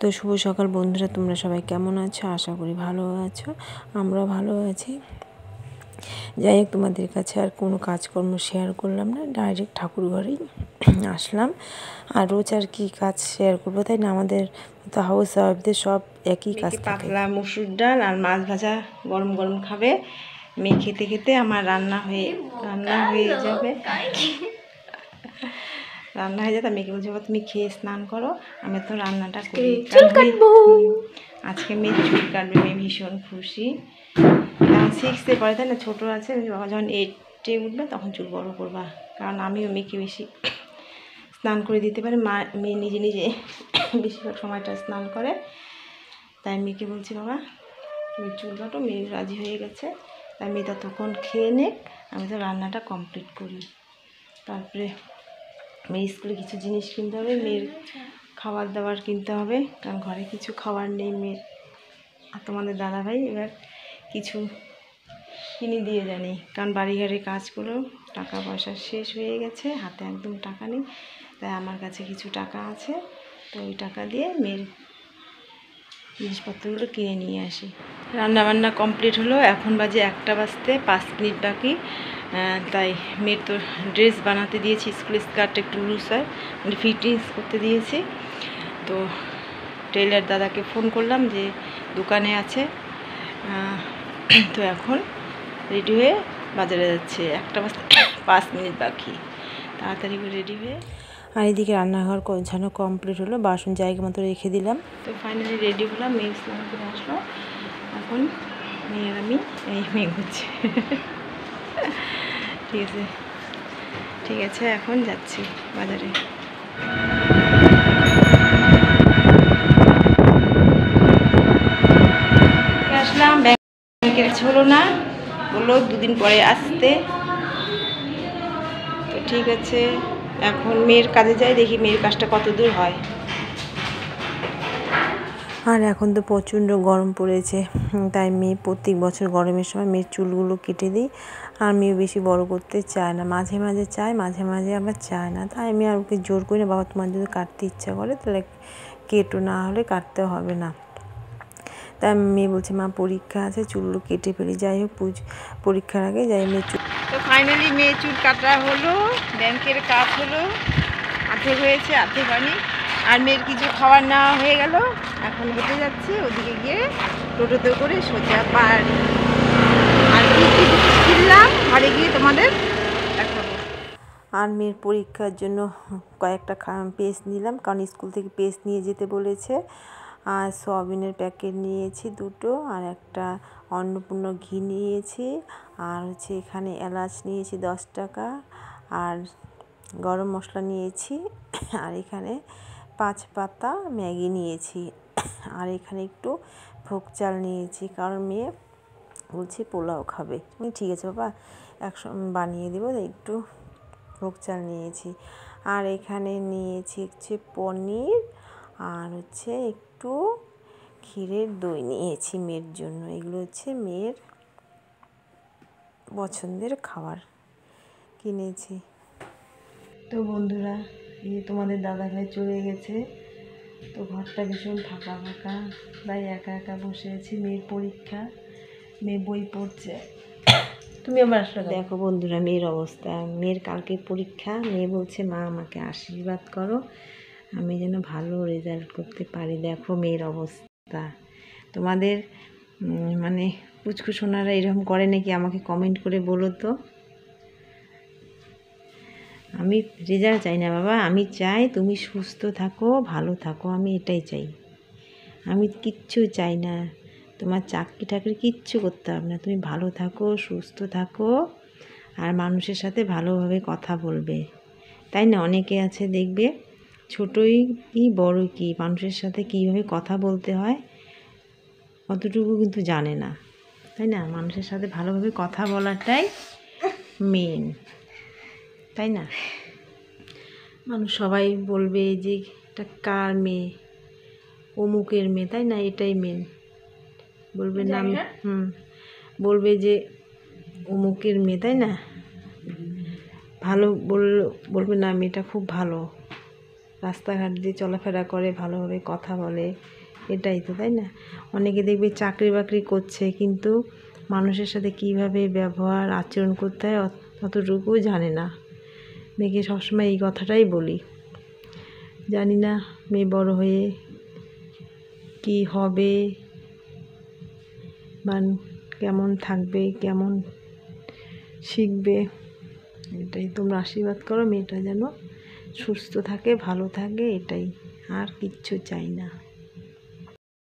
তো শুভ সকাল বন্ধুরা, তোমরা সবাই কেমন আছো? আশা করি ভালো আছো, আমরাও ভালো আছি। যাই হোক, তোমাদের কাছে আর কোনো কাজকর্ম শেয়ার করলাম না, ডাইরেক্ট ঠাকুর ঘরেই আসলাম। আর রোজ আর কি কাজ শেয়ার করবো, তাই না? আমাদের তো হাউস ওয়াইফদের সব একই কাজ থাকে। পাতলা মসুর ডাল আর মাছ ভাজা গরম গরম খাবে। মেয়ে খেতে খেতে আমার রান্না হয়ে যাবে। মেয়েকে বলছে, তুমি খেয়ে স্নান করো, আমি তো রান্নাটা করি। আজকে মেয়ে চুল কাটবে, মেয়ে ভীষণ খুশি। কারণ 6-এ পড়ে, তাই না? ছোটো আছে, বাবা যখন 8-এ উঠবে তখন চুল বড় করবা। কারণ আমিও মেয়েকে বেশি স্নান করে দিতে পারি, মেয়ে নিজে নিজে বেশিরভাগ সময়টা স্নান করে। তাই মেয়েকে বলছি, বাবা তুমি চুল কাটো। মেয়ে রাজি হয়ে গেছে। তাই মেয়ে ততক্ষণ খেয়ে নেক, আমি তো রান্নাটা কমপ্লিট করি। তারপরে মেয়ের স্কুলে কিছু জিনিস কিনতে হবে, মেয়ের খাবার দাবার কিনতে হবে, কারণ ঘরে কিছু খাবার নেই মেয়ের। আর তোমাদের দাদাভাই এবার কিছু কিনে দিয়ে জানি, কারণ বাড়িঘরে কাজগুলো টাকা পয়সা শেষ হয়ে গেছে, হাতে একদম টাকা নেই। তাই আমার কাছে কিছু টাকা আছে, তো ওই টাকা দিয়ে মেয়ের জিনিসপত্রগুলো কিনে নিয়ে আসি। রান্নাবান্না কমপ্লিট হলো, এখন বাজে 1টা বাজতে 5 মিনিট বাকি। তাই মেয়ের তো ড্রেস বানাতে দিয়েছি, স্কুল স্কার্টটা একটু লুজ হয়, মানে ফিটিংস করতে দিয়েছি। তো টেলার দাদাকে ফোন করলাম যে দোকানে আছে। তো এখন রেডি হয়ে বাজারে যাচ্ছে, 1টা বাজতে 5 মিনিট বাকি। তাড়াতাড়ি করে রেডি হয়ে, আর এদিকে রান্নাঘর গোছানো কমপ্লিট হলো, বাসন জায়গা মতো রেখে দিলাম। তো ফাইনালি রেডি হলাম, মেয়ে স্নান করে আসলো। এখন মেয়ের আমি মেয়ে ঘুরছে। ঠিক আছে, এখন যাচ্ছি বাজারে। আসলাম, ব্যাংকের হলো না, বললো 2 দিন পরে আসতে। তো ঠিক আছে, এখন মেয়ের কাজে যাই, দেখি মেয়ের কাজটা কত দূর হয়। আর এখন তো প্রচণ্ড গরম পড়েছে, তাই মেয়ে প্রত্যেক বছর গরমের সময় মেয়ের চুলগুলো কেটে দিই। আর মেয়ে বেশি বড় করতে চায় না, মাঝে মাঝে চায়, মাঝে মাঝে আবার চায় না। তাই আমি আর ওকে জোর করি না, বাবা তোমার যদি কাটতে ইচ্ছা করে তাহলে কেটো, না হলে কাটতে হবে না। তাই মেয়ে বলছে, মা পরীক্ষা আছে, চুলগুলো কেটে ফেলি। যাই হোক, পরীক্ষার আগে যাই মেয়ে চুল। তো ফাইনালি মেয়ে চুল কাটা হলো, ব্যাংকের কাজ হলো, আর্ধেক হয়েছে, আর্ধেক হয়নি। আর মেয়ের কিছু খাবার নেওয়া হয়ে গেল। এখন হেঁটে যাচ্ছি, ওদিকে গিয়ে টোটোতে করে সোজা বাড়ি। আর কি কি কিনলাম ঘরে গিয়ে তোমাদের দেখাবো। আর মেয়ের পরীক্ষার জন্য কয়েকটা পেস্ট নিলাম, কারণ স্কুল থেকে পেস্ট নিয়ে যেতে বলেছে। আর সয়াবিনের প্যাকেট নিয়েছি 2টো, আর একটা অন্নপূর্ণ ঘি নিয়েছি, আর হচ্ছে এখানে এলাচ নিয়েছি 10 টাকা, আর গরম মশলা নিয়েছি, আর এখানে 5 পাতা ম্যাগি নিয়েছি, আর এখানে একটু ভোগ চাল নিয়েছি, কারণ মেয়ে বলছে পোলাও খাবে। ঠিক আছে বাবা, বানিয়ে দেবো, একটু ভোগ চাল নিয়েছি। আর এখানে নিয়েছি হচ্ছে পনির, আর হচ্ছে একটু ক্ষীরের দই নিয়েছি মেয়ের জন্য। এগুলো হচ্ছে মেয়ের পছন্দের খাবার কিনেছি। তো বন্ধুরা, এই তোমাদের দাদাভাই চলে গেছে, তো ঘরটা ভীষণ ফাঁকা ফাঁকা, তাই একা একা বসে আছি। মেয়ের পরীক্ষা, মেয়ে বই পড়ছে। তুমি আমার আসলে দেখো বন্ধুরা মেয়ের অবস্থা, মেয়ের কালকে পরীক্ষা। মেয়ে বলছে, মা আমাকে আশীর্বাদ করো, আমি যেন ভালো রেজাল্ট করতে পারি। দেখো মেয়ের অবস্থা। তোমাদের মানে পুচকু সোনারা এরকম করে নাকি আমাকে কমেন্ট করে বলো তো। আমি রেজাল্ট চাই না বাবা, আমি চাই তুমি সুস্থ থাকো, ভালো থাকো, আমি এটাই চাই। আমি কিচ্ছু চাই না, তোমার চাকরি টাকরি কিচ্ছু করতে হবে না, তুমি ভালো থাকো, সুস্থ থাকো, আর মানুষের সাথে ভালোভাবে কথা বলবে, তাই না? অনেকে আছে দেখবে, ছোটই কি বড়ই কি, মানুষের সাথে কীভাবে কথা বলতে হয় অতটুকু কিন্তু জানে না, তাই না? মানুষের সাথে ভালোভাবে কথা বলাটাই মেন, তাই না? মানুষ সবাই বলবে যে এটা কার মেয়ে, অমুকের মেয়ে, তাই না? এটাই মেন বলবে না, বলবে যে অমুকের মেয়ে, তাই না? ভালো বলবে না, মেয়েটা খুব ভালো, রাস্তাঘাট দিয়ে চলাফেরা করে, ভালোভাবে কথা বলে, এটাই তো, তাই না? অনেকে দেখবে চাকরি বাকরি করছে কিন্তু মানুষের সাথে কীভাবে ব্যবহার আচরণ করতে হয় অতটুকুও জানে না। মেয়েকে সবসময় এই কথাটাই বলি। জানি না মেয়ে বড় হয়ে কি হবে বা কেমন থাকবে, কেমন শিখবে, এটাই তোমরা আশীর্বাদ করো মেয়েটা যেন সুস্থ থাকে, ভালো থাকে, এটাই, আর কিচ্ছু চাই না।